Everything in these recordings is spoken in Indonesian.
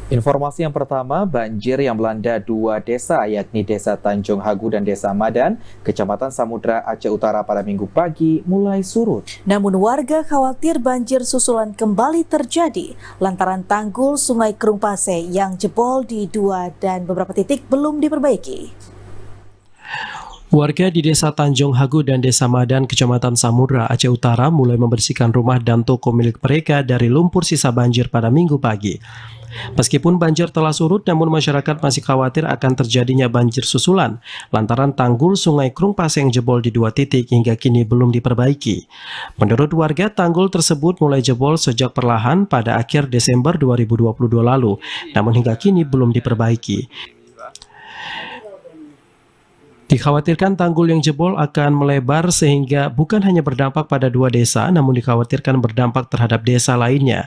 Informasi yang pertama, banjir yang melanda dua desa, yakni Desa Tanjung Hagu dan Desa Madan, Kecamatan Samudra, Aceh Utara pada Minggu pagi mulai surut. Namun warga khawatir banjir susulan kembali terjadi lantaran tanggul Sungai Krumpase yang jebol di dua dan beberapa titik belum diperbaiki. Warga di Desa Tanjung Hagu dan Desa Madan, Kecamatan Samudra, Aceh Utara mulai membersihkan rumah dan toko milik mereka dari lumpur sisa banjir pada Minggu pagi. Meskipun banjir telah surut, namun masyarakat masih khawatir akan terjadinya banjir susulan lantaran tanggul Sungai Krumpase yang jebol di dua titik hingga kini belum diperbaiki. Menurut warga, tanggul tersebut mulai jebol sejak perlahan pada akhir Desember 2022 lalu, namun hingga kini belum diperbaiki. Dikhawatirkan tanggul yang jebol akan melebar sehingga bukan hanya berdampak pada dua desa, namun dikhawatirkan berdampak terhadap desa lainnya.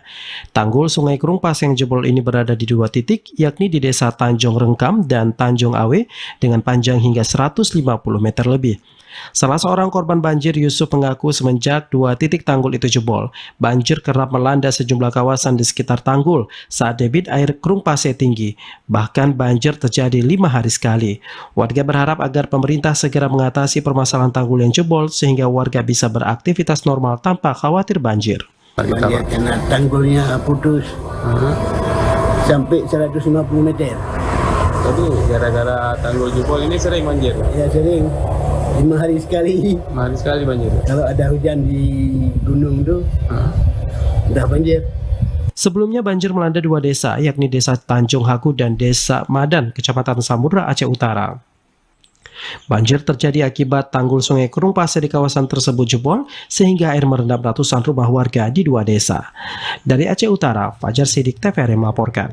Tanggul Sungai Krumpase yang jebol ini berada di dua titik, yakni di Desa Tanjung Rengkam dan Tanjung Awe dengan panjang hingga 150 meter lebih. Salah seorang korban banjir, Yusuf, mengaku semenjak dua titik tanggul itu jebol, banjir kerap melanda sejumlah kawasan di sekitar tanggul saat debit air Krumpase tinggi. Bahkan banjir terjadi 5 hari sekali. Warga berharap agar pemerintah segera mengatasi permasalahan tanggul yang jebol sehingga warga bisa beraktivitas normal tanpa khawatir banjir. Banjir karena tanggulnya putus sampai 150 meter. Jadi gara-gara tanggul jebol ini sering banjir? Ya sering. 5 hari sekali. 5 hari sekali banjir. Kalau ada hujan di gunung tuh, udah banjir. Sebelumnya banjir melanda dua desa, yakni Desa Tanjung Hagu dan Desa Madan, Kecamatan Samudra, Aceh Utara. Banjir terjadi akibat tanggul Sungai Krumpase di kawasan tersebut jebol, sehingga air merendam ratusan rumah warga di dua desa. Dari Aceh Utara, Fajar Sidik, TVRI melaporkan.